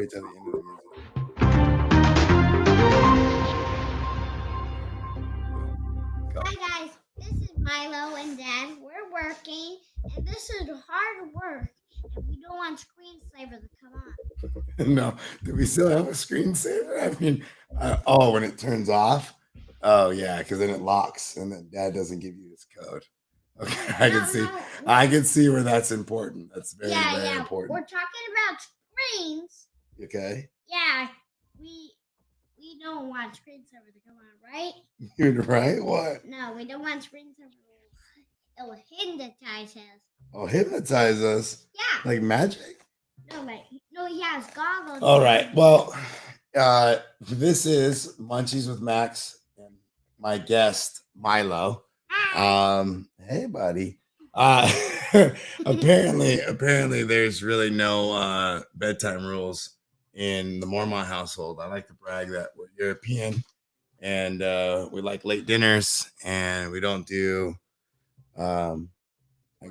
wait till the end of the music. Go. Hi guys, this is Milo and Dad. We're working, and this is hard work. And we don't want screensaver to come on. No, do we still have a screensaver? I mean, when it turns off. Oh yeah, because then it locks, and then Dad doesn't give you his code. Okay, I can see. I can see where that's important. That's very important. We're talking about screens. Okay. Yeah, we don't want screensaver to come on, right? You're right. What? No, we don't want screensaver. It'll hypnotize us. Oh, hypnotize us? Yeah. Like magic? No, he has goggles. All right. Well, this is Munchies with Max and my guest Milo. Hey, buddy. Apparently, there's really no bedtime rules in the Mormon household. I like to brag that we're European and we like late dinners and we don't do, I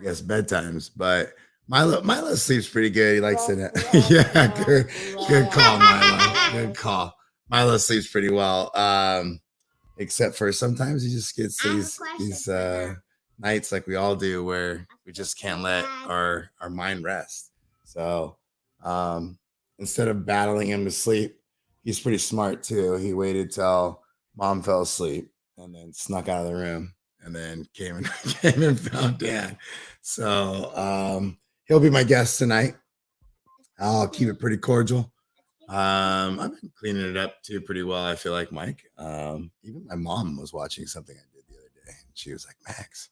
guess, bedtimes. But Milo sleeps pretty good. He likes to. Yeah, good call, Milo. Good call. Milo sleeps pretty well. Except for sometimes he just gets these nights like we all do where we just can't let our mind rest. So instead of battling him to sleep, he's pretty smart too. He waited till Mom fell asleep and then snuck out of the room and then came and found Dad. So he'll be my guest tonight. I'll keep it pretty cordial. I've been cleaning it up too pretty well. I feel like, Mike. Even my mom was watching something I did the other day, and she was like, "Max,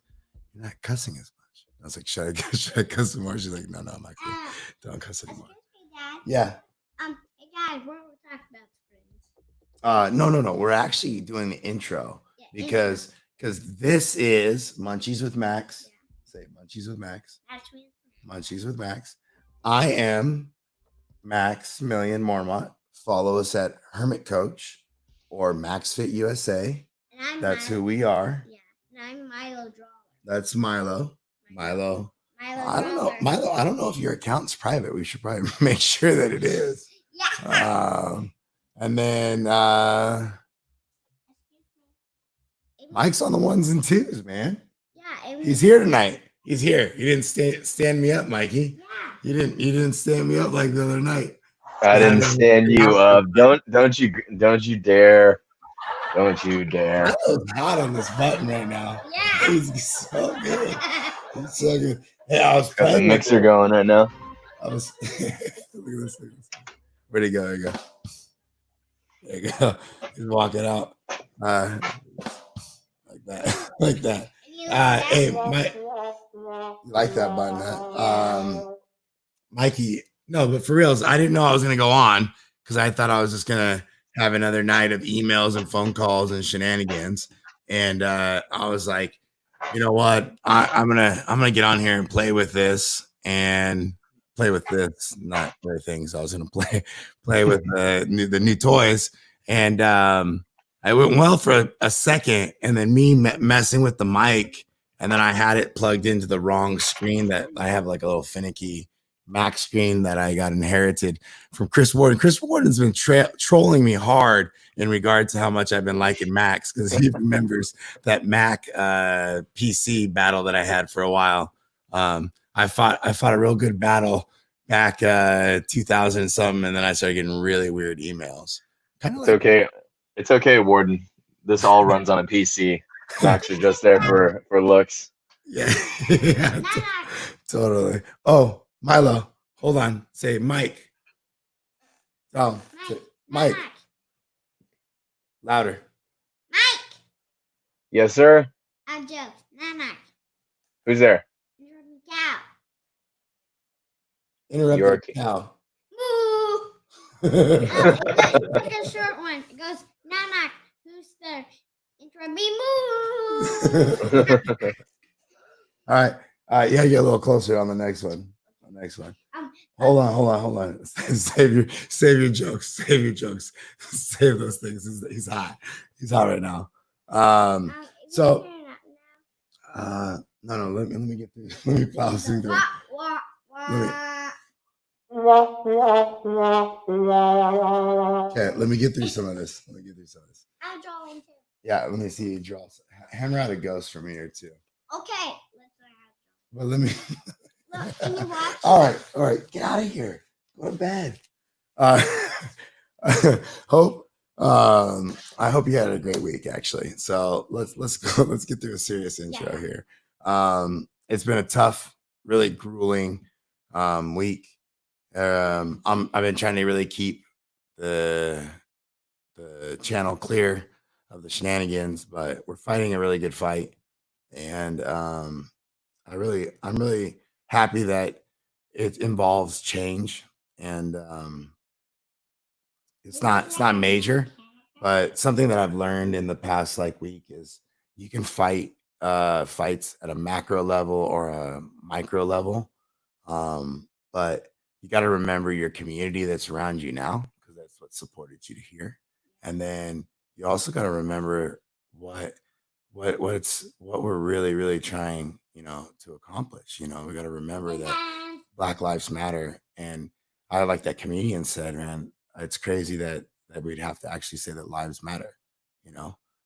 you're not cussing as much." I was like, "Should I cuss some more?" She's like, "No, I'm not gonna. Don't cuss anymore." Dad. Yeah. Hey guys, what are we talking about screens? No. We're actually doing the intro because this is Munchies with Max. Yeah. Say Munchies with Max. Munchies with Max. I am Maximilian Mormont. Follow us at Hermit Coach or MaxFit USA. That's Milo. Who we are. Yeah, and I'm Milo Drawer. That's Milo. Milo. I don't know, Milo. I don't know if your account's private. We should probably make sure that it is. Yeah. And then Mike's on the ones and twos, man. Yeah. He's here tonight. He's here. You didn't stand me up, Mikey. Yeah. You didn't stand me up like the other night. I didn't stand you up. Don't you dare. Don't you dare. Milo's hot on this button right now. Yeah. He's so good. He's so good. Hey, I was got the mixer going right now. I was look at this. Where'd he go? There you go. There you go. He's walking out. Like that. Like that. Hey, Mike. You like that button, huh? Mikey, no, but for reals, I didn't know I was gonna go on because I thought I was just gonna have another night of emails and phone calls and shenanigans. And I was like, you know what? I'm gonna get on here and play with this not play things. I was gonna play with the new toys. And I went well for a second, and then me messing with the mic, and then I had it plugged into the wrong screen. That I have like a little finicky Mac screen that I got inherited from Chris Warden. Chris Warden's been trolling me hard in regard to how much I've been liking Macs because he remembers that Mac PC battle that I had for a while. I fought a real good battle back 2000 and something, and then I started getting really weird emails. It's okay, Warden. This all runs on a PC. Macs are just there for looks. Yeah, yeah, totally. Oh, Milo, hold on. Say Mike. Oh, Mike. Louder. Mike. Yes, sir. I'm Joe. Mike. Who's there? Cow. Interrupt the cow. Moo. It's a short one. It goes, Nana, who's there? Interrupt me, moo. All right. You gotta get a little closer on the next one. Hold on. Save your jokes. Save those things. He's hot. He's hot right now. So no, let me get through. Let me plow through. Okay, let me get through some of this. I'm drawing too. Yeah, let me see you draw. Hammer out a ghost for me or two. Okay. Let's Well, let me. look. Can you watch? All right. Get out of here. Go to bed. Uh, hope. I hope you had a great week. Actually, so let's go. Let's get through a serious intro here. It's been a tough, really grueling week. I've been trying to really keep the channel clear of the shenanigans, but we're fighting a really good fight, and I'm really happy that it involves change, and it's not major, but something that I've learned in the past like week is you can fight fights at a macro level or a micro level, but you got to remember your community that's around you now because that's what supported you to here, and then you also got to remember what what we're really trying to accomplish. We got to remember that Black Lives Matter, and I like that comedian said, man, it's crazy that we'd have to actually say that lives matter.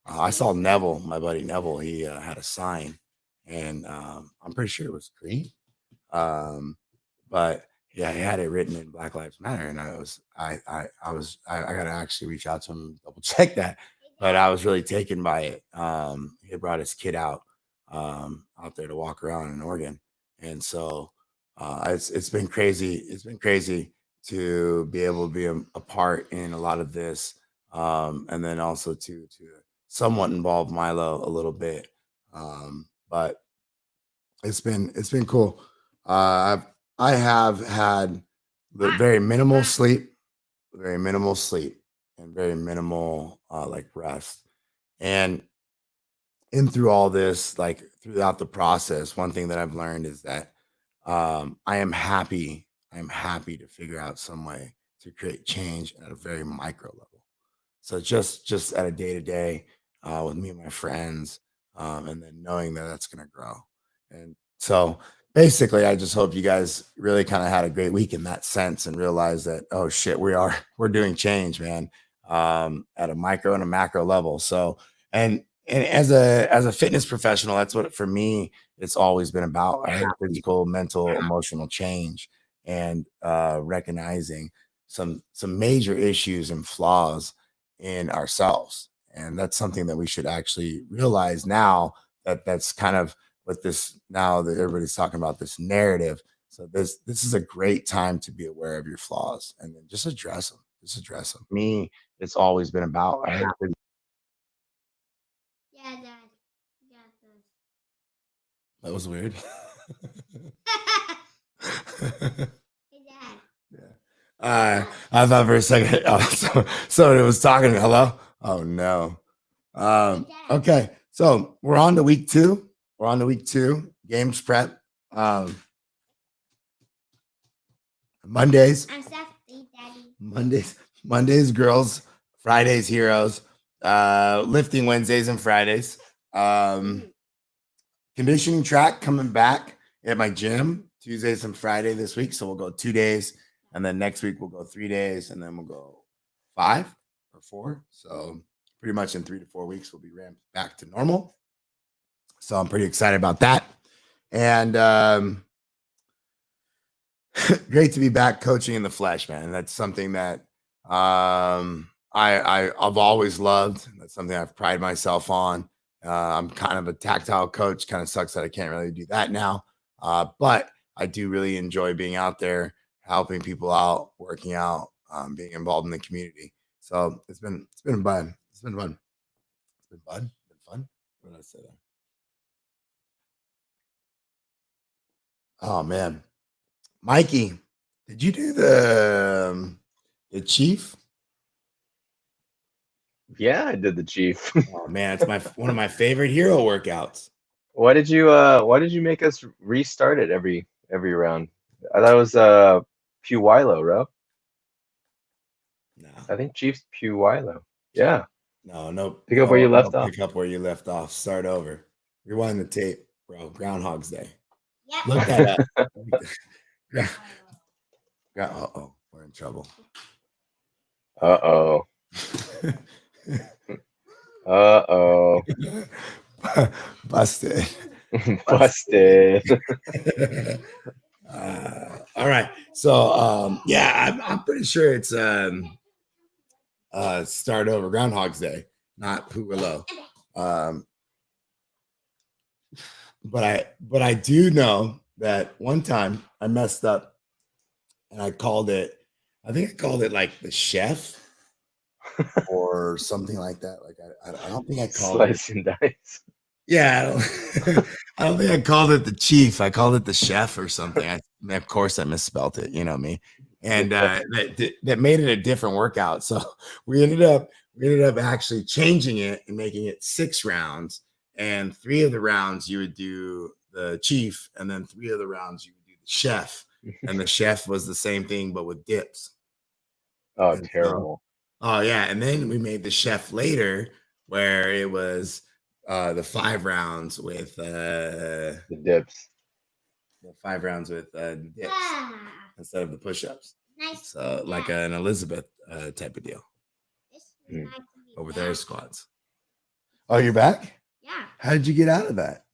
I saw Neville, my buddy Neville, he had a sign, and I'm pretty sure it was green, but yeah, he had it written in Black Lives Matter, and I gotta actually reach out to him and double check that, but I was really taken by it. He brought his kid out there to walk around in Oregon, and so it's been crazy. It's been crazy to be able to be a part in a lot of this, and then also to somewhat involve Milo a little bit, but it's been cool. I have had very minimal sleep, and very minimal like rest. And in through all this, like throughout the process, one thing that I've learned is that I am happy. I'm happy to figure out some way to create change at a very micro level. So just at a day to day with me and my friends, and then knowing that that's going to grow. And so basically, I just hope you guys really kind of had a great week in that sense and realize that, oh shit, we're doing change, man, at a micro and a macro level. So and as a fitness professional, that's what for me it's always been about, right? Physical, mental, emotional change, and recognizing some major issues and flaws in ourselves. And that's something that we should actually realize now, that that's kind of what this, now that everybody's talking about this narrative. So this is a great time to be aware of your flaws and then just address them. Me, it's always been about, right? Yeah, Dad. Yeah, Dad. That was weird. Hey, Dad. I thought for a second, somebody was talking. Hello? Oh no. Okay, so we're on to week two. Games prep. Mondays. I'm Stephanie, Daddy. Mondays girls. Fridays heroes. Lifting Wednesdays and Fridays. Conditioning track coming back at my gym Tuesdays and Friday this week. So we'll go 2 days, and then next week we'll go 3 days, and then we'll go 5 or 4. So pretty much in 3 to 4 weeks we'll be ramped back to normal. So I'm pretty excited about that. And great to be back coaching in the flesh, man. That's something that I've always loved. That's something I've prided myself on. I'm kind of a tactile coach. Kind of sucks that I can't really do that now. But I do really enjoy being out there, helping people out, working out, being involved in the community. So it's been fun. It's been fun. What did I say there? Oh man, Mikey, did you do the Chief? Yeah, I did the Chief. Oh man, it's one of my favorite hero workouts. Why did you make us restart it every round? I thought it was Pew Wilo, bro. No, I think Chief's Pew Wilo. Yeah. No. Pick up where you left off. Pick up where you left off. Start over. Rewind the tape, bro. Groundhog's Day. Yep. Look that up. Uh-oh, we're in trouble. Uh-oh. Uh-oh. Busted. Busted. All right. So yeah, I'm pretty sure it's start over Groundhog's Day, not Poogaloo. But I do know that one time I messed up and I called it, I think I called it like the chef or something like that. Like I don't think I called it. Slice and dice. Yeah, I don't think I called it the chief. I called it the chef or something. Of course, I misspelt it. You know me, and that made it a different workout. So we ended up actually changing it and making it 6 rounds. And 3 of the rounds you would do the chief, and then 3 of the rounds you would do the chef. And the chef was the same thing but with dips. Oh, And terrible. Oh yeah, and then we made the chef later, where it was the 5 rounds with The dips. the 5 rounds with the dips instead of the push-ups. Nice. So like an Elizabeth type of deal This is Mm. nice to be over back. their squats. Oh, you're back? Yeah. How did you get out of that?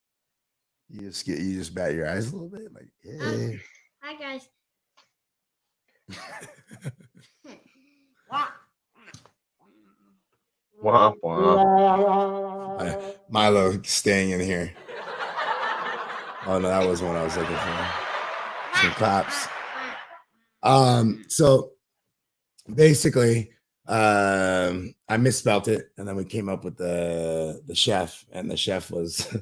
You just bat your eyes a little bit, like hey. Hi guys. Wow. Womp womp. Milo staying in here. Oh no, that wasn't what I was looking for. Some claps. So basically, I misspelt it, and then we came up with the chef, and the chef was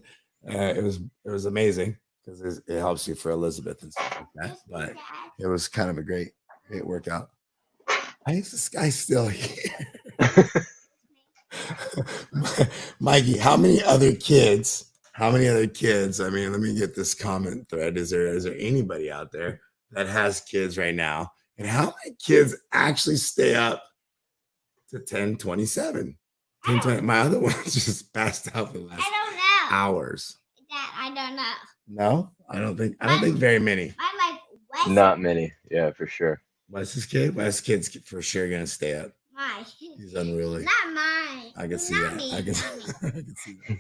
it was amazing because it helps you for Elizabeth and stuff like that. But it was kind of a great workout. Why is this guy still here? Mikey, how many other kids? I mean, let me get this comment thread. Is there anybody out there that has kids right now? And how many kids actually stay up to 10:27? 10:20. My other one just passed out for the last I don't know. hours. That I don't know. No, I don't think very many. I like West. Not many. Yeah, for sure. Wes's kid's for sure gonna stay up. Mine. He's unruly. Not mine. I can see Not that. me, I can not me. see that.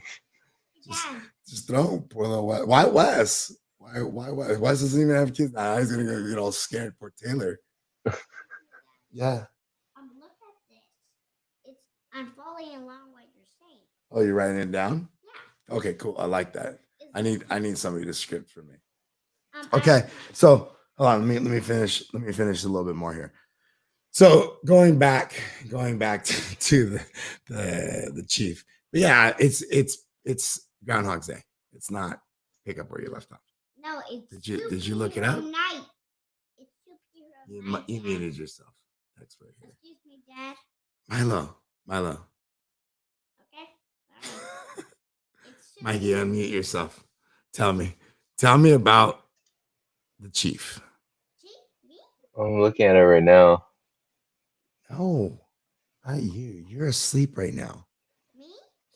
Yeah. Just throw poor little Wes. Why Wes? Why Wes? Wes doesn't even have kids now. He's gonna go get all scared. Poor Taylor. Yeah. Look at this. I'm following along what you're saying. Oh, you're writing it down? Yeah. Okay, cool. I like that. I need somebody to script for me. I- Okay, so hold on. Let me finish. Let me finish a little bit more here. So going back to the chief. But yeah, it's Groundhog's Day. It's not pick up where you left off. No, it's Did you look it up? Night. It's superhero night. You muted yourself. That's right here. Excuse me, Dad. Milo. Okay. Sorry. It's Mikey, unmute yourself. Tell me about the chief. Chief, me? I'm looking at it right now. No, not you. You're asleep right now. Me?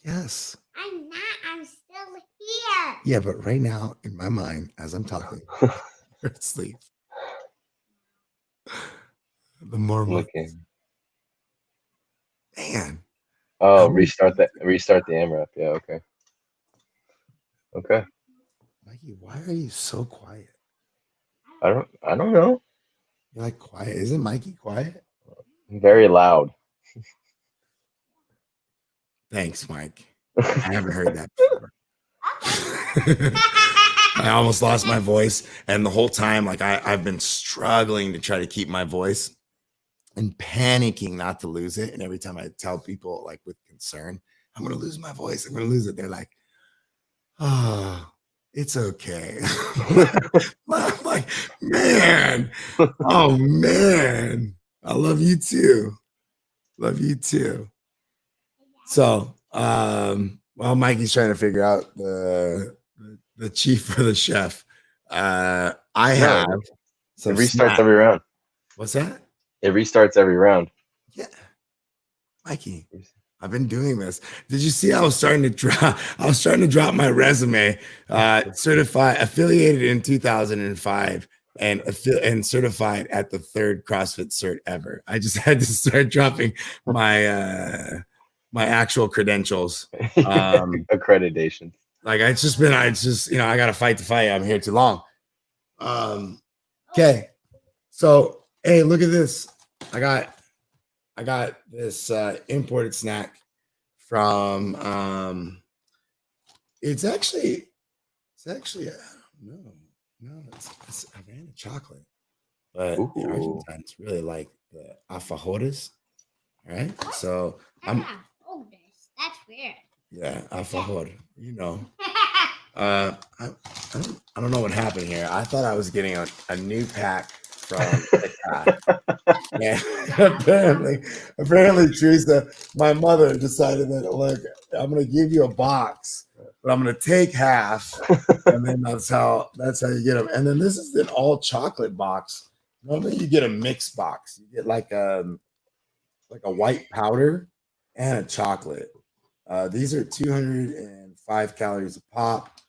Yes. I'm not. I'm still here. Yeah, but right now, in my mind, as I'm talking, you're asleep. The more I'm monkeys. looking. Man. Oh, How many- restart the AMRAP. Yeah, okay. Okay. Mikey, why are you so quiet? I don't know. You're like quiet. Isn't Mikey quiet? I'm very loud. Thanks, Mike. I haven't heard that before. I almost lost my voice, and the whole time, like I've been struggling to try to keep my voice and panicking not to lose it. And every time I tell people, like with concern, I'm gonna lose my voice, I'm gonna lose it, they're like, "Oh, it's okay." I'm like, man, oh man, I love you too. Love you too. So, while Mikey's trying to figure out the chief or the chef, I have It some restarts snacks. every round. What's that? It restarts every round. Yeah, Mikey, I've been doing this. Did you see? I was starting to drop my resume. Certified, affiliated in 2005. and certified at the 3rd CrossFit cert ever. I just had to start dropping my my actual credentials. Accreditation. Like I just I got to fight the fight. I'm here too long. Okay. So, hey, look at this. I got this imported snack from it's actually it's Havana chocolate, but the Ooh. Argentines really like the alfajores. All right, so That's weird. yeah, alfajor. You know, I don't know what happened here. I thought I was getting a new pack from and apparently Teresa, my mother decided that, look, I'm gonna give you a box, but I'm gonna take half, and then that's how you get them. And then this is an all chocolate box. Normally you get a mixed box. You get like a white powder and a chocolate. These are 205 calories a pop.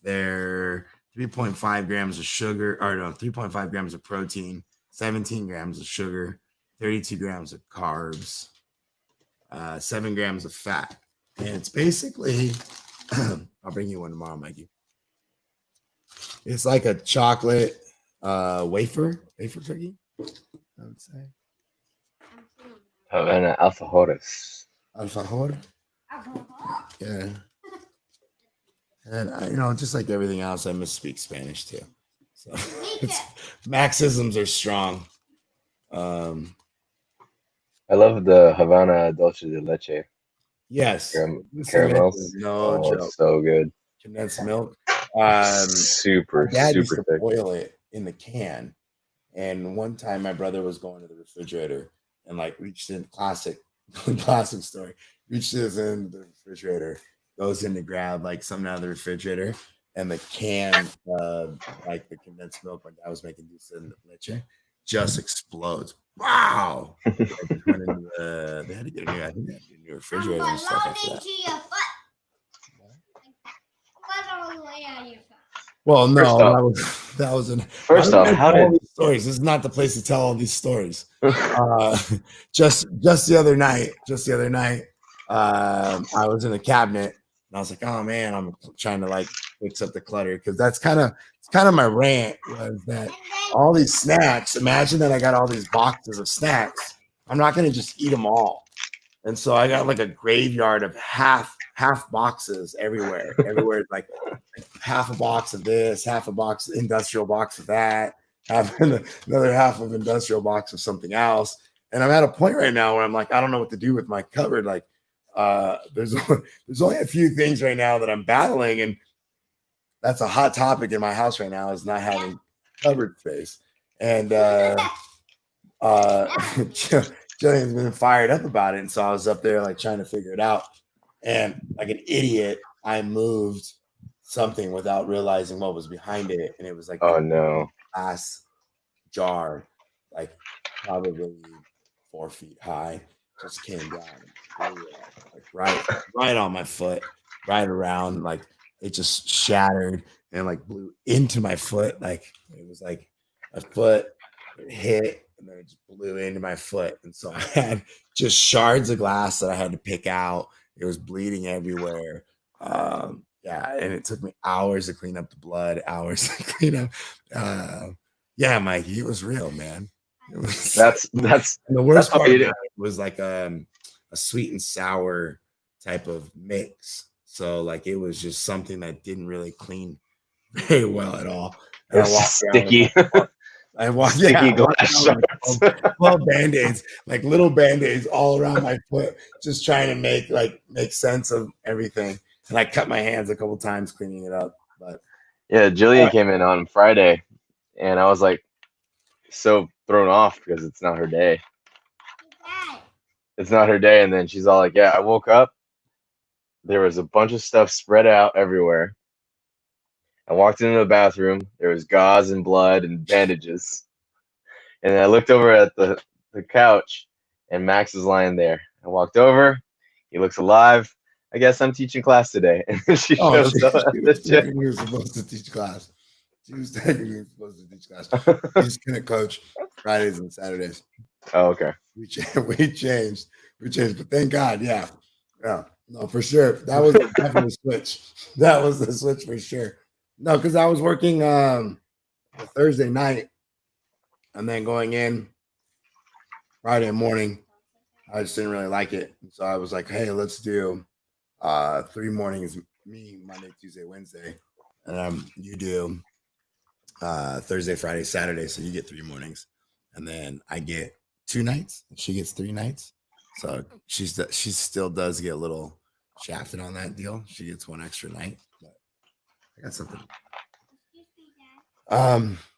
They're 3.5 grams of sugar, or no, 3.5 grams of protein, 17 grams of sugar, 32 grams of carbs, 7 grams of fat. And it's basically, I'll bring you one tomorrow, Mikey. It's like a chocolate wafer cookie, I would say. Havana alfajores. Alfajor. Yeah. And just like everything else, I misspeak Spanish too. So Maxisms are strong. I love the Havana dulce de leche. Yes. Caramels. No joke. It's so good. Condensed milk. Super Dad used to thick. boil it in the can. And one time my brother was going to the refrigerator and like reached in classic story. Reached in the refrigerator, goes in to grab like something out of the refrigerator, and the can like the condensed milk like I was making dulce de leche just explodes. Wow. They had to get a new refrigerator and stuff after that. Well, no, that was an first off, how did these stories? This is not the place to tell all these stories. Just the other night, I was in the cabinet and I was like, oh man, I'm trying to like fix up the clutter because it's kind of my rant was that all these snacks. Imagine that I got all these boxes of snacks. I'm not gonna just eat them all, and so I got like a graveyard of half boxes everywhere. Everywhere, like half a box of this, half a box industrial box of that, half another half of industrial box of something else. And I'm at a point right now where I'm like, I don't know what to do with my cupboard. Like, there's only a few things right now that I'm battling, and that's a hot topic in my house right now is not having cupboard space. And Jillian's been fired up about it, and so I was up there like trying to figure it out. And like an idiot, I moved something without realizing what was behind it, and it was like oh no, glass jar, like probably 4 feet high, just came down, like right on my foot, right around, like it just shattered and like blew into my foot, like it was like a foot hit and then it just blew into my foot, and so I had just shards of glass that I had to pick out. It was bleeding everywhere. Yeah, and it took me hours to clean up the blood, hours to clean up. Yeah, Mikey, it was real, man. It was, that's and the worst part of it was like a sweet and sour type of mix. So like it was just something that didn't really clean very well at all. And I walked sticky. Sticky glass shards. 12 band-aids, like little band-aids all around my foot, just trying to make sense of everything. And I cut my hands a couple times cleaning it up. But yeah, Jillian came in on Friday, and I was like so thrown off because it's not her day. It's not her day, and then she's all like, "Yeah, I woke up. There was a bunch of stuff spread out everywhere. I walked into the bathroom. There was gauze and blood and bandages. And then I looked over at the couch, and Max is lying there. I walked over. He looks alive. I guess I'm teaching class today." And then she shows up at the gym. You were supposed to teach class. Tuesday you're supposed to teach class. He's gonna coach Fridays and Saturdays. Oh, okay. We changed. But thank God, yeah. No, for sure. That was definitely a switch. That was the switch for sure. No, because I was working a Thursday night and then going in Friday morning. I just didn't really like it. So I was like, hey, let's do 3 mornings, me, Monday, Tuesday, Wednesday. And you do Thursday, Friday, Saturday. So you get 3 mornings. And then I get 2 nights. And she gets 3 nights. So she still does get a little shafted on that deal. She gets 1 extra night. But I got something.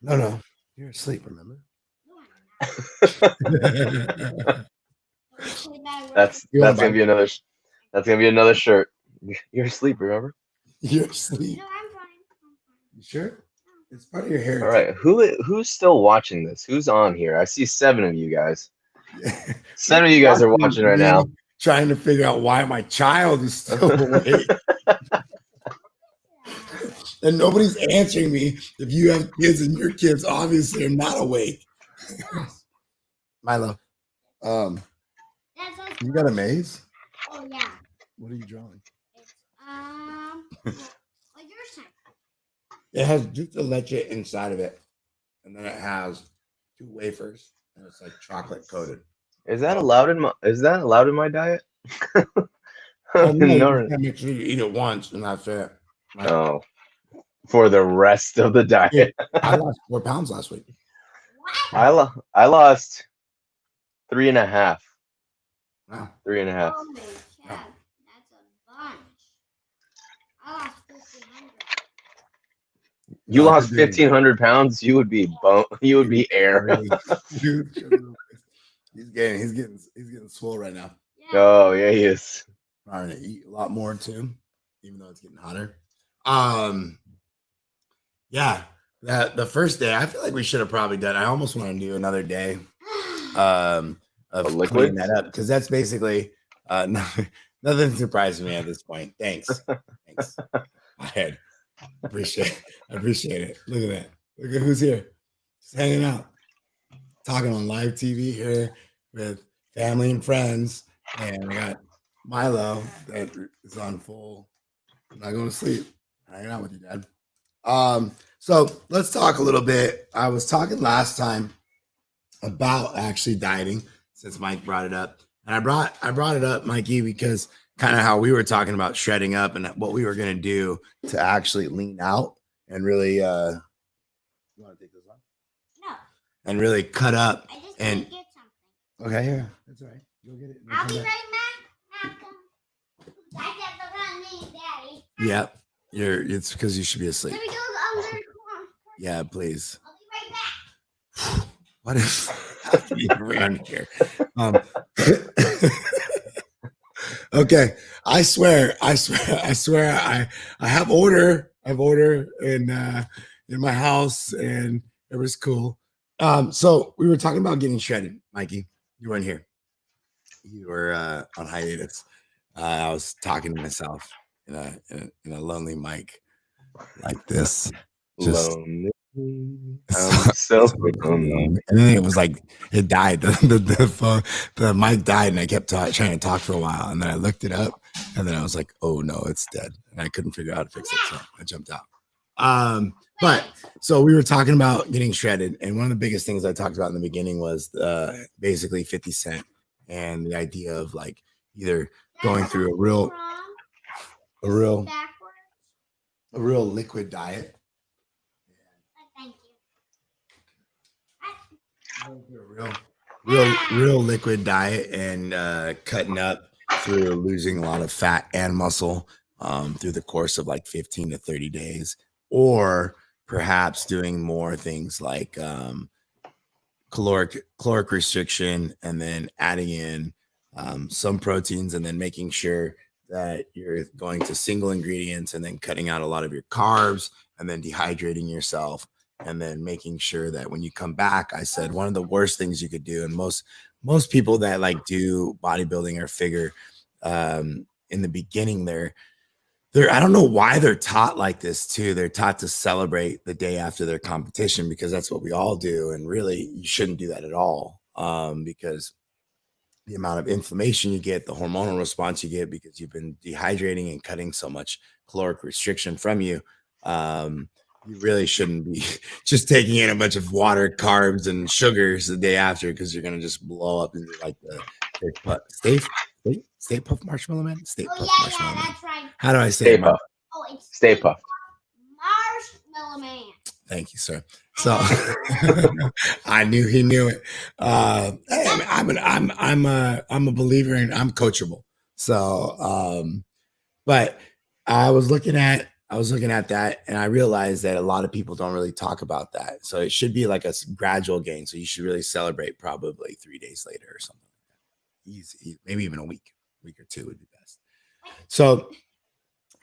No. You're asleep, remember? That's gonna be another. That's gonna be another shirt. You're asleep, remember? You're asleep. No, I'm fine. You sure? It's part of your hair. All right. Who's still watching this? Who's on here? I see 7 of you guys. 7 of you guys are watching right now. Trying to figure out why my child is still awake. And nobody's answering me if you have kids and your kids obviously are not awake. Milo, you got a maze? Oh yeah. What are you drawing? It's well, your side. It has dulce de leche inside of it, and then it has 2 wafers, and it's like chocolate coated. Is that allowed in my diet? Oh, no, you No. gotta make sure you eat it once, and that's it. Like, Oh, for the rest of the diet. I lost 4 pounds last week. What? I lost 3.5. Wow. 3.5. Oh my God, that's a bunch. I lost 1,500. You No, lost you're doing 1,500 pounds. You would be You would be air. He's getting swole right now. Yeah. Oh yeah, he is. Trying to eat a lot more too, even though it's getting hotter. Yeah, that the first day, I feel like we should have probably done. I almost want to do another day of liquid? cleaning that up, because that's basically nothing surprised me at this point. Thanks. Go ahead. Appreciate it. Look at that. Look at who's here. Just hanging out, talking on live TV here with family and friends, and we got Milo that is on full. I'm not going to sleep. Hanging out with you, Dad. So let's talk a little bit. I was talking last time about actually dieting, since Mike brought it up, and I brought it up, Mikey, because kind of how we were talking about shredding up and what we were going to do to actually lean out and really you want to take this off? No, And really cut up. I just And need to get something. okay, here, that's all right. Go get it. I'll be right back. I got the running, Daddy. Yep. It's because you should be asleep. Let me go under. Yeah, please. I'll be right back. What is around here? Okay, I swear, I have order. I have order in my house, and it was cool. So we were talking about getting shredded, Mikey. You weren't here. You were on hiatus. I was talking to myself in a lonely mic like this. Just Lonely. I'm so lonely. and then it was like it died. The mic died, and I kept trying to talk for a while, and then I looked it up, and then I was like, "Oh no, it's dead!" And I couldn't figure out how to fix it, so I jumped out. But so we were talking about getting shredded, and one of the biggest things I talked about in the beginning was basically 50 Cent and the idea of like either going through a real liquid diet. Thank Real liquid diet and cutting up through losing a lot of fat and muscle through the course of like 15 to 30 days, or perhaps doing more things like caloric restriction, and then adding in some proteins, and then making sure that you're going to single ingredients, and then cutting out a lot of your carbs, and then dehydrating yourself, and then making sure that when you come back, I said one of the worst things you could do, and most people that like do bodybuilding or figure in the beginning, they're I don't know why they're taught like this too. They're taught to celebrate the day after their competition because that's what we all do. And really, you shouldn't do that at all. Because the amount of inflammation you get, the hormonal response you get because you've been dehydrating and cutting so much caloric restriction from you. You really shouldn't be just taking in a bunch of water, carbs, and sugars the day after because you're gonna just blow up into like the Stay Puff Marshmallow Man. Stay Puff Marshmallow Man. That's right. How do I say Stay it? Puft. Oh, it's Stay Puft. Marshmallow Man. Thank you, sir. So I knew he knew it. I'm a believer and I'm coachable. So, but I was looking at that and I realized that a lot of people don't really talk about that. So it should be like a gradual gain. So you should really celebrate probably 3 days later or something like that. Easy, maybe even a week or two would be best. So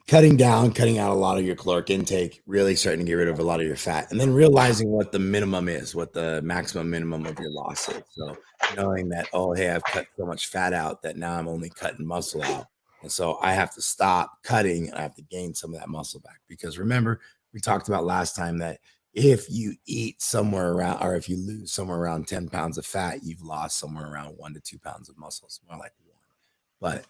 cutting out a lot of your caloric intake, really starting to get rid of a lot of your fat, and then realizing what the minimum is, what the maximum minimum of your loss is. So knowing that, oh, hey, I've cut so much fat out that now I'm only cutting muscle out. And so I have to stop cutting and I have to gain some of that muscle back. Because remember, we talked about last time that if you eat somewhere around, or if you lose somewhere around 10 pounds of fat, you've lost somewhere around 1 to 2 pounds of muscle. It's more like 1. But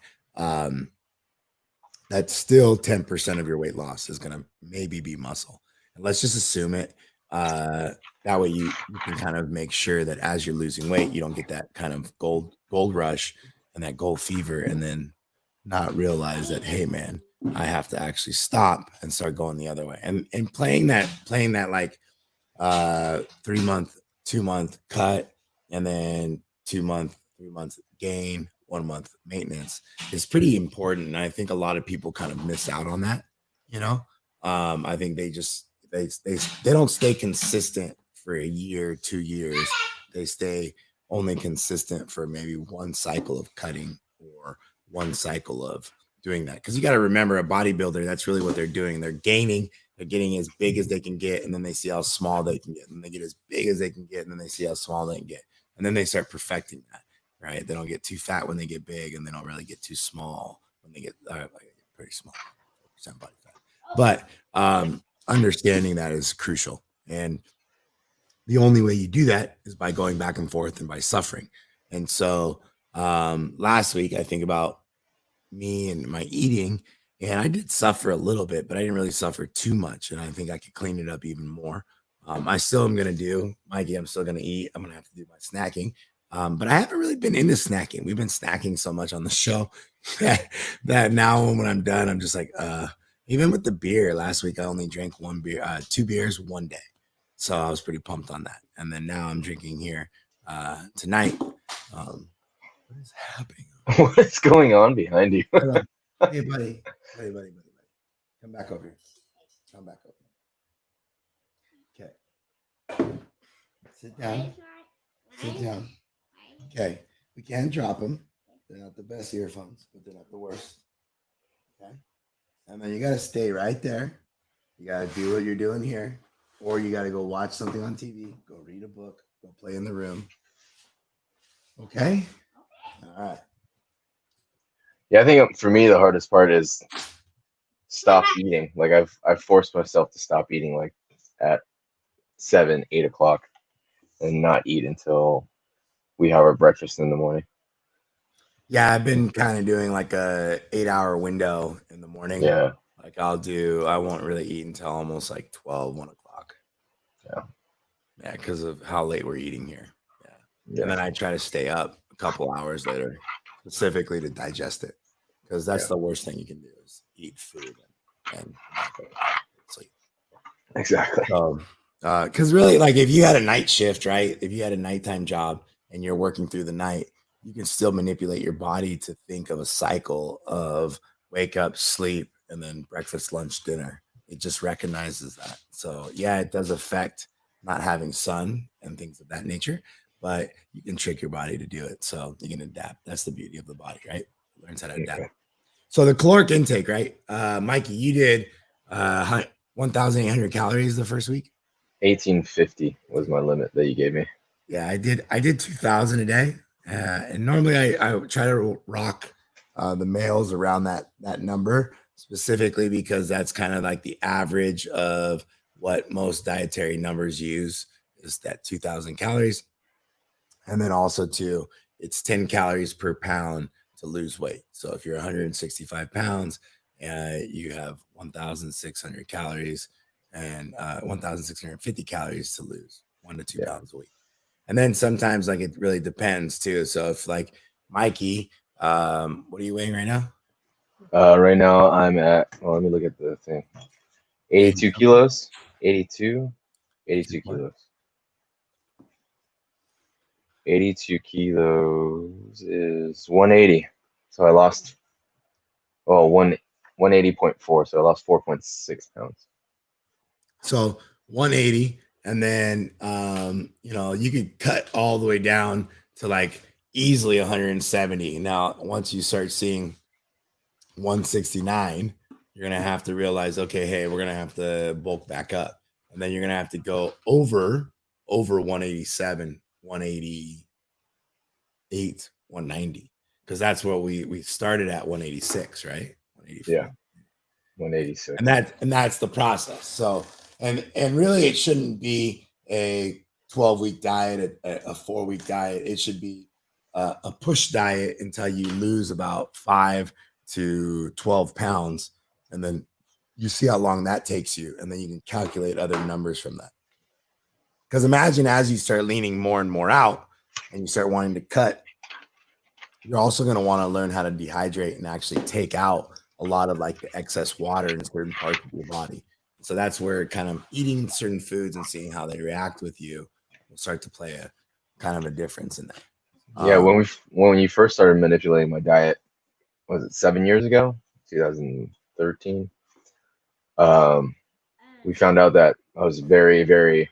that's still 10% of your weight loss is going to maybe be muscle. And let's just assume it. That way you can kind of make sure that as you're losing weight, you don't get that kind of gold rush and that gold fever and then not realize that, hey man, I have to actually stop and start going the other way. And playing that like 3 month, 2 month cut and then 2 month, 3 months gain, 1 month maintenance is pretty important. And I think a lot of people kind of miss out on that. I think they just, they don't stay consistent for a year, 2 years. They stay only consistent for maybe one cycle of cutting or one cycle of doing that. Because you got to remember, a bodybuilder, that's really what they're doing. They're gaining, they're getting as big as they can get, and then they see how small they can get, and they get as big as they can get, and then they see how small they can get, and then they start perfecting that. Right? They don't get too fat when they get big, and they don't really get too small when they get pretty small, 4% body fat. But understanding that is crucial, and the only way you do that is by going back and forth and by suffering. And so last week, I think about me and my eating, and I did suffer a little bit, but I didn't really suffer too much, and I think I could clean it up even more. I still am going to do, Mikey, I'm still going to eat. I'm going to have to do my snacking. But I haven't really been into snacking. We've been snacking so much on the show that now when I'm done, I'm just like, even with the beer last week, I only drank 2 beers one day. So I was pretty pumped on that. And then now I'm drinking here tonight. What is happening? What is going on behind you? Hey, buddy. Come back over here. Okay. Sit down. Okay, we can drop them. They're not the best earphones, but they're not the worst. Okay, and then you got to stay right there. You got to do what you're doing here, or you got to go watch something on TV, go read a book, go play in the room. Okay? All right. Yeah, I think for me the hardest part is stop eating. Like I've forced myself to stop eating like at 7, 8 o'clock and not eat until we have our breakfast in the morning. Yeah, I've been kind of doing like a 8-hour window in the morning. Yeah. Like I won't really eat until almost like 12, 1 o'clock. Yeah. Yeah, because of how late we're eating here. Yeah. And then I try to stay up a couple hours later, specifically to digest it. Because that's the worst thing you can do is eat food and not go to sleep. Exactly. So, because really, like if you had a night shift, right? If you had a nighttime job and you're working through the night, you can still manipulate your body to think of a cycle of wake up, sleep, and then breakfast, lunch, dinner. It just recognizes that. So yeah, it does affect not having sun and things of that nature, but you can trick your body to do it. So you can adapt. That's the beauty of the body, right? It learns how to adapt. So the caloric intake, right? Mikey, you did 1,800 calories the first week. 1850 was my limit that you gave me. Yeah, I did 2,000 a day. And normally I try to rock the males around that number, specifically because that's kind of like the average of what most dietary numbers use is that 2,000 calories. And then also too, it's 10 calories per pound to lose weight. So if you're 165 pounds, you have 1,600 calories and 1,650 calories to lose 1 to 2 pounds a week. And then sometimes like it really depends too. So if like Mikey, what are you weighing right now? Right now I'm at, well, let me look at the thing. 82 80 kilos. 82. 82 what? kilos. 82 kilos is 180. So I lost, well, 180.4. So I lost 4.6 pounds. So 180, and then you could cut all the way down to like easily 170. Now, once you start seeing 169, you're gonna have to realize, okay, hey, we're gonna have to bulk back up, and then you're gonna have to go over 187, 188, 190, because that's what we started at 186, right? 184. Yeah, 186. And that's the process. So and really it shouldn't be a 12-week diet, a 4-week diet. It should be a push diet until you lose about 5 to 12 pounds, and then you see how long that takes you, and then you can calculate other numbers from that. Because imagine as you start leaning more and more out and you start wanting to cut, you're also going to want to learn how to dehydrate and actually take out a lot of like the excess water in certain parts of your body. So that's where kind of eating certain foods and seeing how they react with you will start to play a kind of a difference in that. Yeah, when you first started manipulating my diet, was it 7 years ago? 2013. We found out that I was very, very,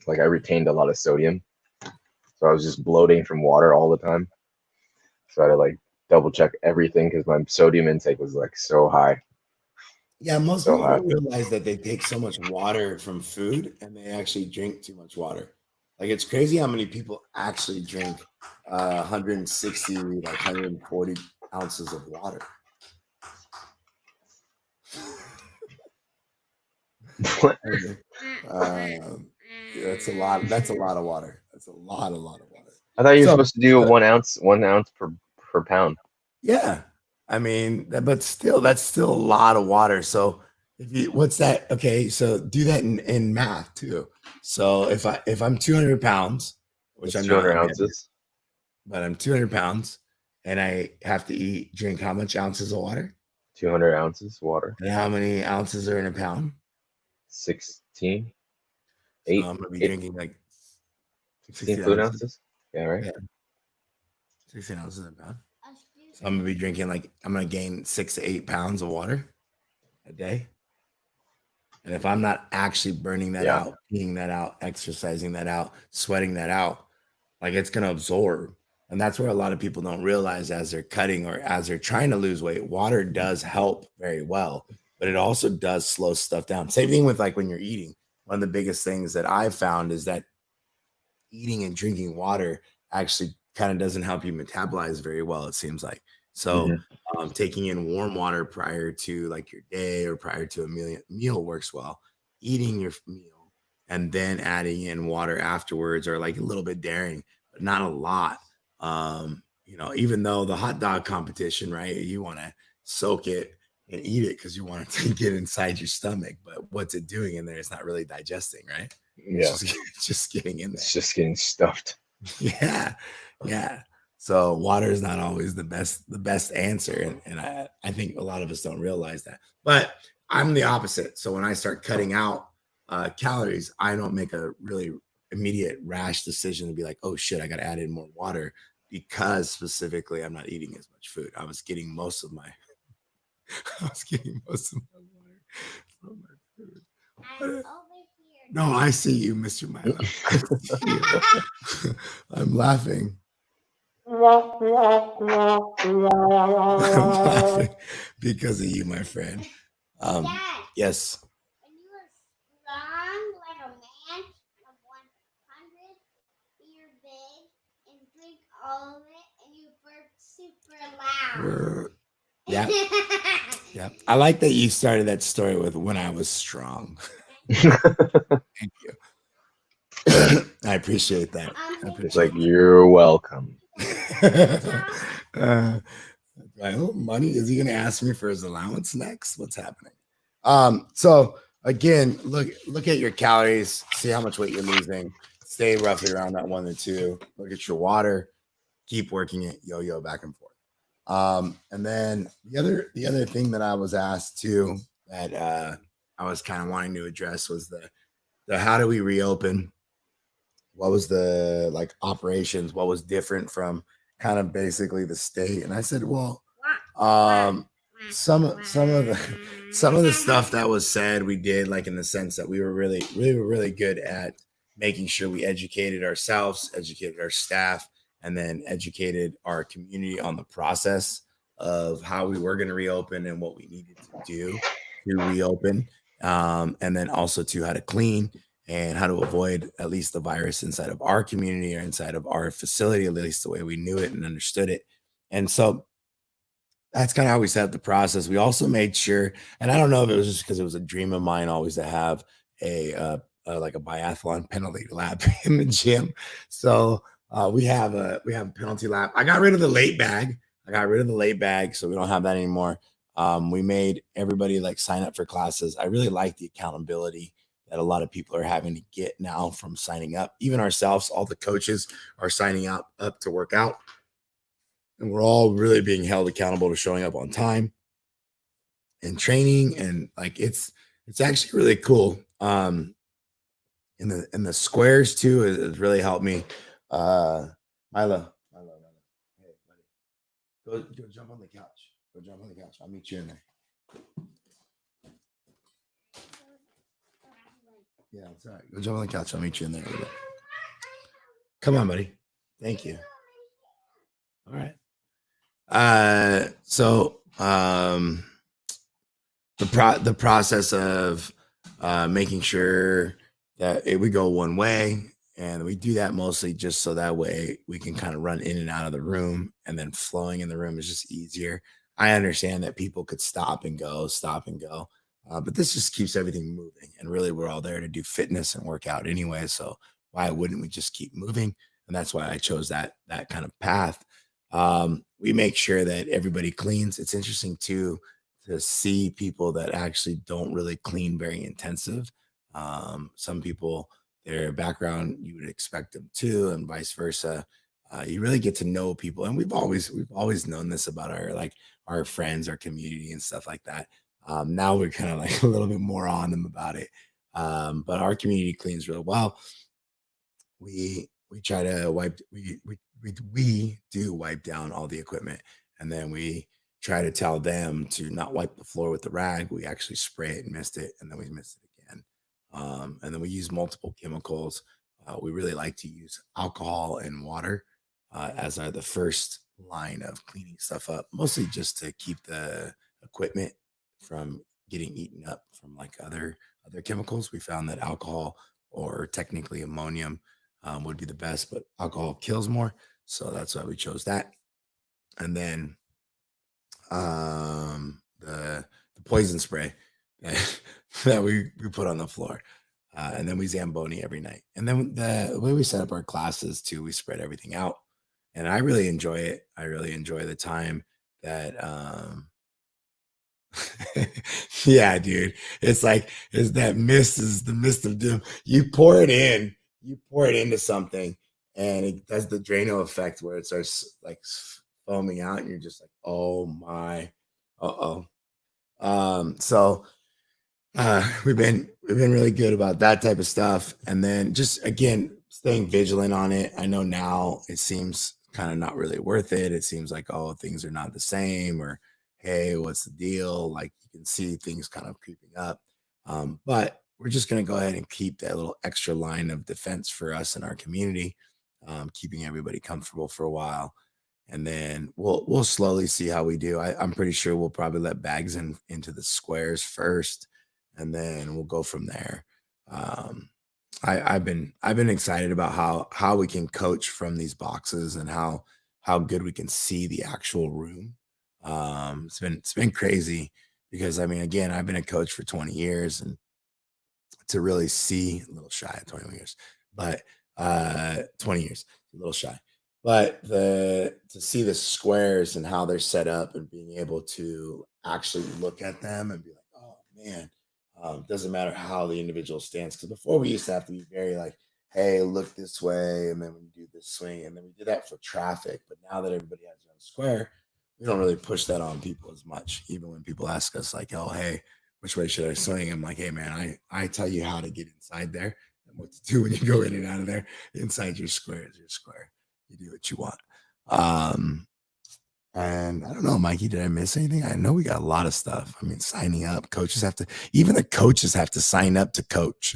like I retained a lot of sodium. So I was just bloating from water all the time. So I had to like double check everything because my sodium intake was like so high. Yeah, most So people high. don't realize that they take so much water from food and they actually drink too much water. Like it's crazy how many people actually drink 160, like 140 ounces of water. That's a lot. That's a lot of water. That's a lot of water. I thought you were So, supposed to do 1 ounce per pound. yeah, I mean, but still, that's still a lot of water. So, what's that? Okay, so do that in math too. So if I'm 200 pounds, which It's I'm 200 not, ounces. but I'm 200 pounds, and I have to drink how much ounces of water? 200 ounces water. And how many ounces are in a pound? 16. So 8. I'm gonna be 8. drinking like 16 16 fluid ounces. ounces. Yeah, right. Yeah, 16 ounces in a pound. So I'm gonna be drinking I'm gonna gain 6 to 8 pounds of water a day. And if I'm not actually burning that Yeah. out, peeing that out, exercising that out, sweating that out, like it's gonna absorb. And that's where a lot of people don't realize as they're cutting or as they're trying to lose weight, water does help very well, but it also does slow stuff down. Same thing with like when you're eating. One of the biggest things that I've found is that eating and drinking water actually kind of doesn't help you metabolize very well, it seems like. So taking in warm water prior to like your day or prior to a meal works well. Eating your meal and then adding in water afterwards, or like a little bit daring, but not a lot. Even though the hot dog competition, right? You want to soak it and eat it because you want it to get inside your stomach. But what's it doing in there? It's not really digesting, right? Yeah. It's just getting in there. It's just getting stuffed. Yeah. So water is not always the best answer. And I think a lot of us don't realize that. But I'm the opposite. So when I start cutting out calories, I don't make a really immediate rash decision to be like, oh shit, I got to add in more water, because specifically I'm not eating as much food. I was getting most of my water from my food. I'm over here. No, I see you, Mr. Milo. I see you. I'm laughing. I'm laughing because of you, my friend. Dad, Yes. when you were strong like a man of 100, you're big and drink all of it, and you burp super loud. Yeah. Yeah. I like that you started that story with when I was strong. Thank you. I appreciate that. I It's like, appreciate you're welcome. that. Oh, money? Is he going to ask me for his allowance next? What's happening? So again, look at your calories, see how much weight you're losing. Stay roughly around that 1 to 2. Look at your water. Keep working it, yo-yo back and forth. And then the other thing that I was asked too that I was kind of wanting to address was the how do we reopen? What was the like operations? What was different from kind of basically the state? And I said, well, um, some of the stuff that was said, we did like in the sense that we were really good at making sure we educated ourselves, educated our staff, and then educated our community on the process of how we were going to reopen and what we needed to do to reopen, and then also to how to clean and how to avoid at least the virus inside of our community or inside of our facility, at least the way we knew it and understood it. And so that's kind of how we set up the process. We also made sure, and I don't know if it was just because it was a dream of mine always to have like a biathlon penalty lap in the gym. So we have a penalty lap. I got rid of the late bag. So we don't have that anymore. We made everybody like sign up for classes. I really like the accountability that a lot of people are having to get now from signing up. Even ourselves, all the coaches are signing up to work out, and we're all really being held accountable to showing up on time and training. And like it's actually really cool. In the squares too has really helped me. Milo, hey buddy, go jump on the couch. Go jump on the couch. I'll meet you in there. Yeah, it's all right. Go jump on the couch. I'll meet you in there. Come on, buddy. Thank you. All right. So the process of making sure that it would go one way, and we do that mostly just so that way we can kind of run in and out of the room, and then flowing in the room is just easier. I understand that people could stop and go, but this just keeps everything moving. And really, we're all there to do fitness and work out anyway. So why wouldn't we just keep moving? And that's why I chose that kind of path. We make sure that everybody cleans. It's interesting too to see people that actually don't really clean very intensive. Some people, their background, you would expect them to, and vice versa. You really get to know people, and we've always known this about our friends, our community, and stuff like that. Now we're kind of like a little bit more on them about it. But our community cleans real well. We try to we do wipe down all the equipment, and then we try to tell them to not wipe the floor with the rag. We actually spray it and mist it, and then we mist it again. And then we use multiple chemicals. We really like to use alcohol and water as the first line of cleaning stuff up, mostly just to keep the equipment from getting eaten up from like other chemicals. We found that alcohol, or technically ammonium, would be the best, but alcohol kills more. So that's why we chose that. And then the poison spray that we put on the floor. And then we Zamboni every night. And then the way we set up our classes too, we spread everything out. And I really enjoy it. I really enjoy the time that yeah, dude. It's that mist is the mist of doom. You pour it into something, and it does the Drano effect where it starts like foaming out, and you're just like, oh my, uh-oh. So we've been really good about that type of stuff. And then just again staying vigilant on it. I know now it seems kind of not really worth it. It seems like, oh, things are not the same, or hey, what's the deal? Like you can see things kind of creeping up. But we're just going to go ahead and keep that little extra line of defense for us and our community, keeping everybody comfortable for a while. And then we'll slowly see how we do. I'm pretty sure we'll probably let bags into the squares first, and then we'll go from there. I've been excited about how we can coach from these boxes, and how good we can see the actual room. It's been crazy because I mean, again, I've been a coach for 20 years, and to really see a little shy of 21 years, but 20 years, a little shy. But to see the squares and how they're set up and being able to actually look at them and be like, oh man, doesn't matter how the individual stands. Because before we used to have to be very like, hey, look this way, and then when you do this swing, and then we did that for traffic. But now that everybody has their own square, we don't really push that on people as much. Even when people ask us like, oh hey, which way should I swing? I'm like, hey man, I tell you how to get inside there and what to do when you go in and out of there. Inside your square is your square. You do what you want. And I don't know, Mikey, did I miss anything? I know we got a lot of stuff. I mean, signing up, coaches have to, even the coaches have to sign up to coach.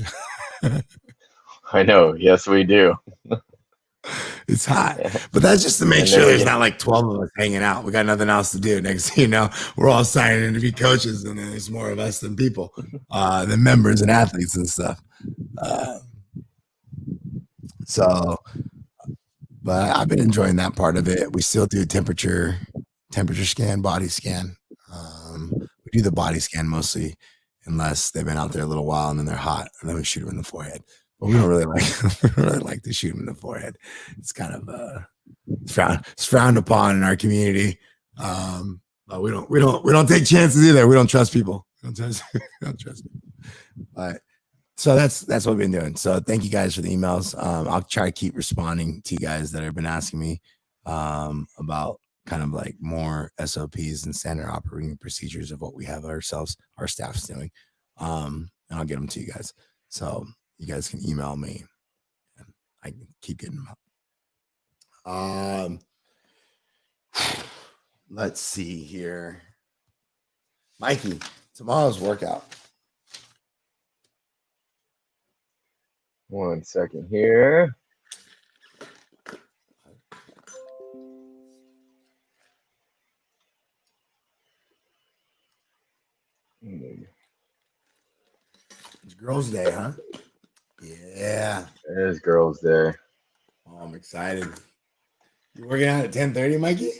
I know. Yes, we do. It's hot, Yeah. but that's just to make And sure then there's we- not like 12 of us hanging out. We got nothing else to do. Next thing you know, we're all signing in to be coaches, and then there's more of us than people, than members and athletes and stuff. But I've been enjoying that part of it. We still do temperature scan, body scan. We do the body scan mostly, unless they've been out there a little while and then they're hot, and then we shoot them in the forehead. But we don't really like to shoot them in the forehead. It's kind of it's frowned upon in our community. But we don't take chances either. We don't trust people. We don't trust people. But so that's what we've been doing. So thank you guys for the emails. I'll try to keep responding to you guys that have been asking me about kind of like more SOPs and standard operating procedures of what we have our staff's doing. And I'll get them to you guys. So you guys can email me and I can keep getting them up. Let's see here. Mikey, tomorrow's workout. 1 second here. It's Girls' Day, huh? Yeah. It is Girls' Day. Oh, I'm excited. You working out at 10:30, Mikey?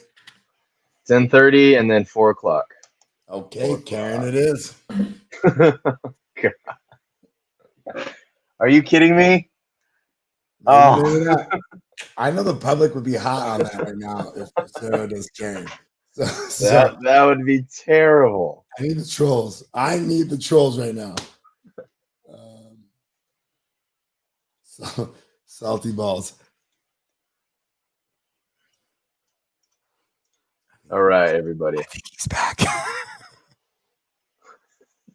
10:30 and then 4 o'clock. Okay, Karen, it is. Are you kidding me? Maybe not. I know the public would be hot on that right now if Sarah does Karen. So That would be terrible. I need the trolls. I need the trolls right now. So salty balls. All right, everybody. I think he's back.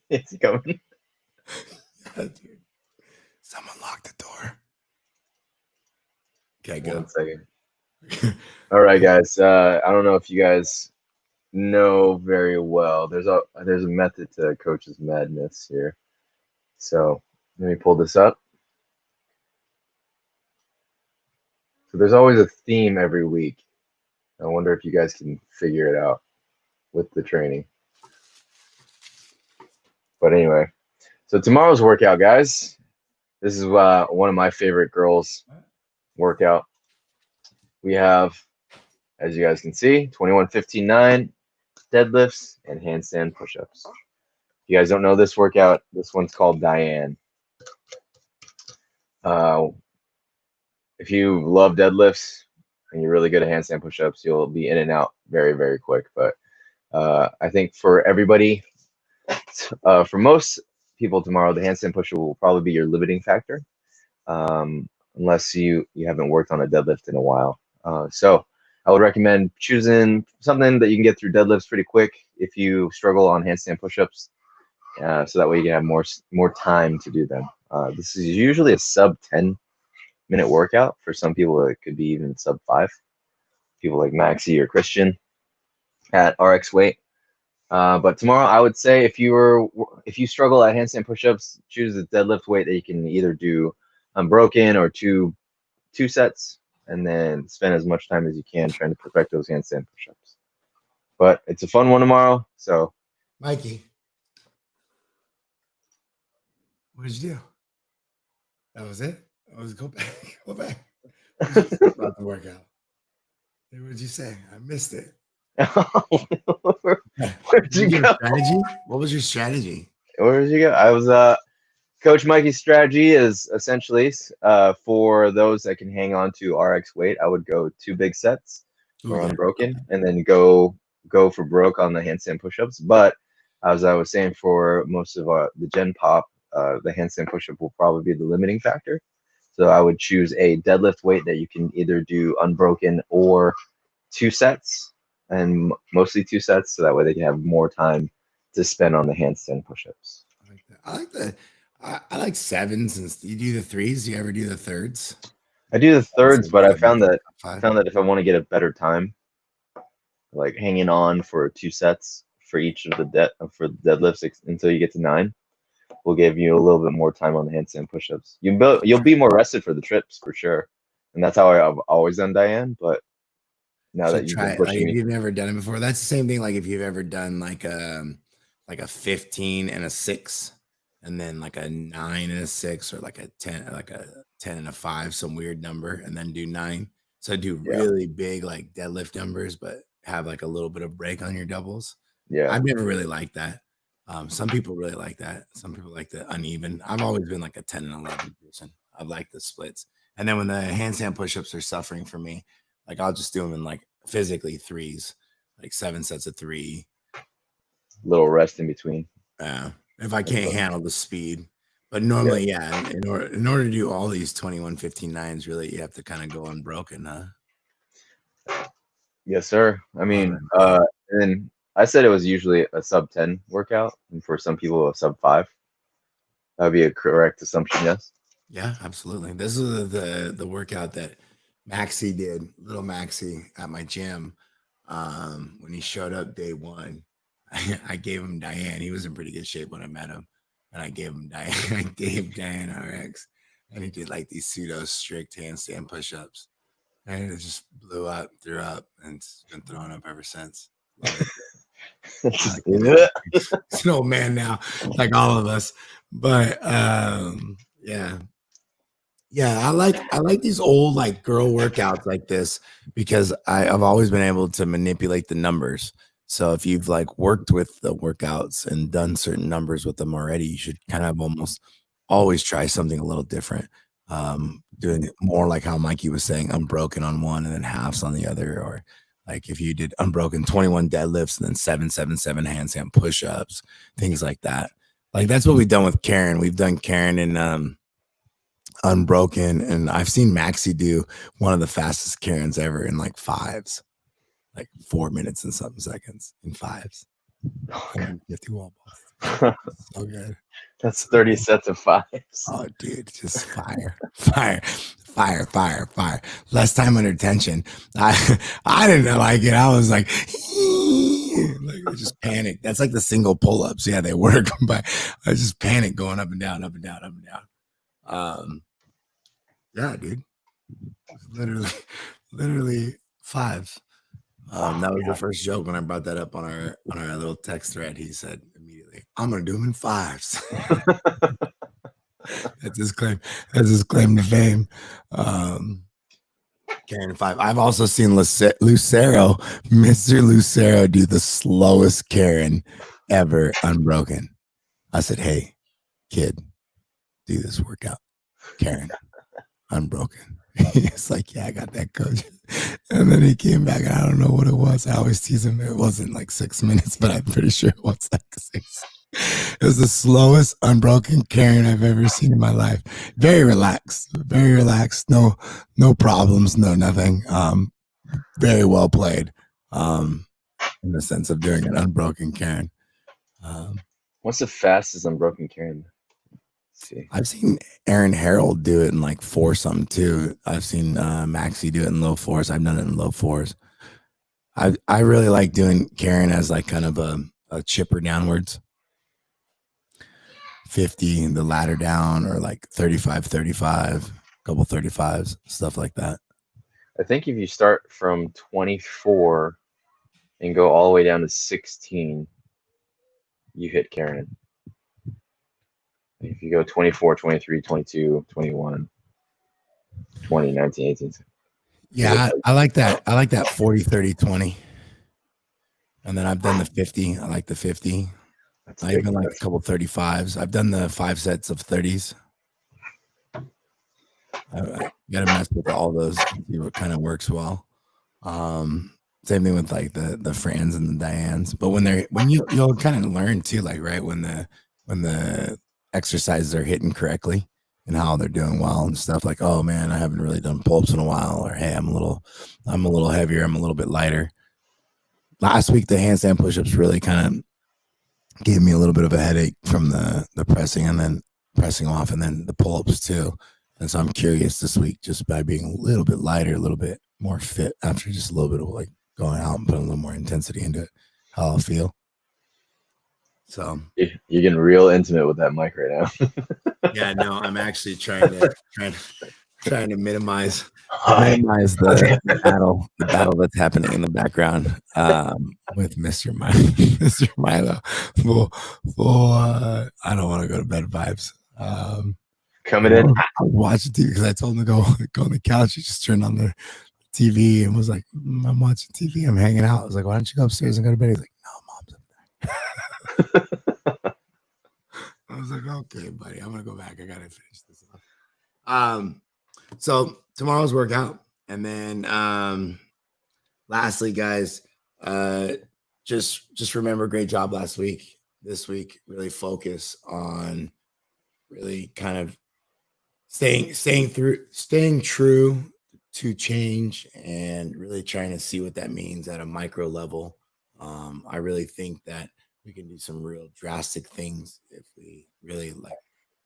It's coming. Yeah, dude. Someone lock the door. Okay, go. 1 second. All right, guys. I don't know if you guys know very well. There's a method to Coach's Madness here. So let me pull this up. So there's always a theme every week. I wonder if you guys can figure it out with the training. But anyway, so tomorrow's workout, guys. This is one of my favorite girls' workout. We have, as you guys can see, 21, 15, 9 deadlifts and handstand push-ups. If you guys don't know this workout, this one's called Diane. If you love deadlifts and you're really good at handstand push-ups, you'll be in and out very, very quick. But I think for everybody, for most people tomorrow, the handstand push-up will probably be your limiting factor, unless you haven't worked on a deadlift in a while. So I would recommend choosing something that you can get through deadlifts pretty quick if you struggle on handstand push-ups, so that way you can have more time to do them. This is usually a sub 10-minute workout. For some people, it could be even sub 5. People like Maxi or Christian at RX weight. But tomorrow, I would say if you struggle at handstand push-ups, choose a deadlift weight that you can either do unbroken or two sets, and then spend as much time as you can trying to perfect those handstand push-ups. But it's a fun one tomorrow. So, Mikey, what did you do? That was it? I was go back. Go back. What did you say about the workout? What did you say? I missed it. Where'd you go? Strategy? What was your strategy? Where did you go? I was Coach Mikey's strategy is essentially for those that can hang on to RX weight, I would go 2 big sets Ooh, or yeah. unbroken, and then go for broke on the handstand push-ups. But as I was saying, for most of the Gen Pop, the handstand push-up will probably be the limiting factor. So I would choose a deadlift weight that you can either do unbroken or 2 sets, and mostly 2 sets, so that way they can have more time to spend on the handstand push-ups. I like that. I like 7s, and you do the 3s. Do you ever do the 3rds? I do the thirds, but I found that Five. if I want to get a better time, like hanging on for 2 sets for each of the deadlifts until you get to 9, will give you a little bit more time on the handstand push-ups. You'll be more rested for the trips for sure, and that's how I've always done, Diane. But now that you've been pushing if me, you've never done it before, that's the same thing. Like if you've ever done like a 15 and a 6, and then like a 9 and a 6, or like a 10 and a 5, some weird number, and then do 9. So do really big like deadlift numbers, but have like a little bit of break on your doubles. yeah, I've never really liked that. Some people really like that. Some people like the uneven. I've always been like a 10 and 11 person. I like the splits. And then when the handstand push-ups are suffering for me, like I'll just do them in like physically 3s, like 7 sets of 3. little rest in between. If I can't handle the speed. But normally, in order to do all these 21, 15, 9s, really, you have to kind of go unbroken, huh? Yes, sir. I mean, and I said it was usually a sub 10 workout, and for some people, a sub 5. That'd be a correct assumption, yes? Yeah, absolutely. This is the workout that Maxie did, little Maxie, at my gym. When he showed up day 1, I gave him Diane. He was in pretty good shape when I met him, and I gave him Diane. I gave Diane RX, and he did like these pseudo strict handstand push-ups, and it just blew up, threw up, and it's been throwing up ever since. He's an old man now, like all of us. But yeah, I like these old like girl workouts like this, because I've always been able to manipulate the numbers. So if you've like worked with the workouts and done certain numbers with them already, you should kind of almost always try something a little different. Doing it more like how Mikey was saying, unbroken on one and then halves on the other, or like if you did unbroken 21 deadlifts and then 777 handstand push-ups, things like that. Like that's what we've done with Karen. We've done Karen in unbroken, and I've seen Maxie do one of the fastest Karens ever in like 5s, like 4 minutes and something seconds in 5s. 150 wall balls. So good. That's 30 sets of 5s. Oh, dude, just fire. Less time under tension. I didn't like it. I was like I just panicked. That's like the single pull-ups. Yeah, they work, but I just panicked going up and down, up and down, up and down. Yeah, dude. Literally 5s. That was the first joke when I brought that up on our little text thread. He said immediately, "I'm gonna do them in 5s." That's his claim. That's his claim to fame. Karen 5. I've also seen Lucero, Mr. Lucero, do the slowest Karen ever unbroken. I said, "Hey, kid, do this workout, Karen, unbroken." He's like, "Yeah, I got that, coach." And then he came back, and I don't know what it was. I always tease him. It wasn't like 6 minutes, but I'm pretty sure it was like 6. It was the slowest unbroken Karen I've ever seen in my life. Very relaxed. No problems, no nothing. Very well played. In the sense of doing an unbroken Karen. What's the fastest unbroken Karen? Let's see. I've seen Aaron Harold do it in like 4 something too. I've seen Maxie do it in low 4s. I've done it in low 4s. I really like doing Karen as like kind of a chipper downwards. 50, the ladder down, or like 35, couple 35s, stuff like that. I think if you start from 24 and go all the way down to 16, you hit Karen. If you go 24, 23, 22, 21, 20, 19, 18. Yeah, I like that. I like that 40, 30, 20. And then I've done the 50. I like the 50. That's I big. even like a couple 35s. I've done the 5 sets of 30s. I gotta mess with all those, see what kind of works well. Same thing with like the Frans and the Dianes. But when you'll kind of learn too, like right when the exercises are hitting correctly and how they're doing well and stuff. Like, oh man, I haven't really done pull-ups in a while, or hey, I'm a little heavier, I'm a little bit lighter. Last week the handstand push-ups really kind of gave me a little bit of a headache from the pressing and then pressing off, and then the pull-ups too. And so I'm curious this week, just by being a little bit lighter, a little bit more fit after just a little bit of like going out and putting a little more intensity into it, how I'll feel. So You're getting real intimate with that mic right now. yeah, no, I'm actually trying to minimize the battle that's happening in the background with Mr. Milo. I don't want to go to bed vibes. Coming in. I was watching TV because I told him to go on the couch. He just turned on the TV and was like, I'm watching TV. I'm hanging out. I was like, why don't you go upstairs and go to bed? He's like, no, mom's up there. I was like, okay, buddy, I'm going to go back. I got to finish this off. So tomorrow's workout. And then lastly, guys, just remember, great job last week. This week, really focus on really kind of staying true to change and really trying to see what that means at a micro level. I really think that we can do some real drastic things if we really, like,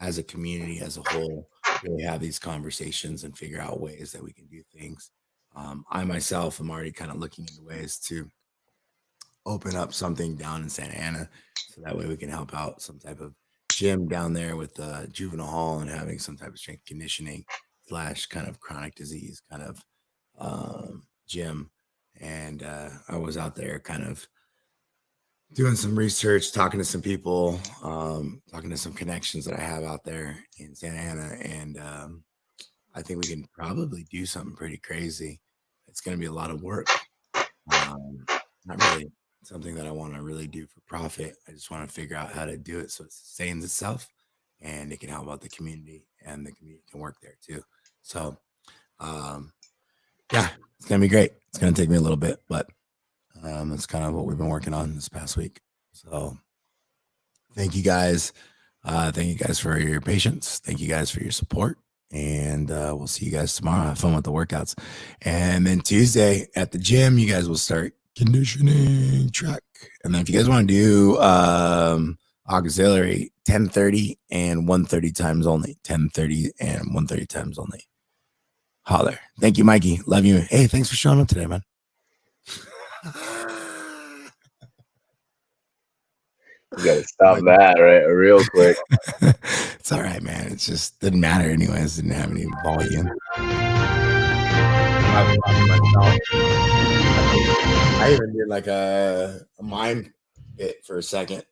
as a community as a whole, really have these conversations and figure out ways that we can do things. I myself am already kind of looking into ways to open up something down in Santa Ana, so that way we can help out some type of gym down there with the juvenile hall and having some type of strength conditioning / kind of chronic disease kind of gym. And I was out there kind of doing some research, talking to some people, talking to some connections that I have out there in Santa Ana. And I think we can probably do something pretty crazy. It's going to be a lot of work. Not really something that I want to really do for profit. I just want to figure out how to do it so it sustains itself and it can help out the community, and the community can work there too. So yeah, it's going to be great. It's going to take me a little bit, but that's kind of what we've been working on this past week. So thank you guys. Thank you guys for your patience. Thank you guys for your support. And we'll see you guys tomorrow. Have fun with the workouts. And then Tuesday at the gym, you guys will start conditioning track. And then if you guys want to do auxiliary, 10:30 and 1:30 times only. 10:30 and 1:30 times only. Holler. Thank you, Mikey. Love you. Hey, thanks for showing up today, man. You gotta stop that right real quick. It's all right, man. It just didn't matter anyways. Didn't have any volume. I even did like a mind bit for a second.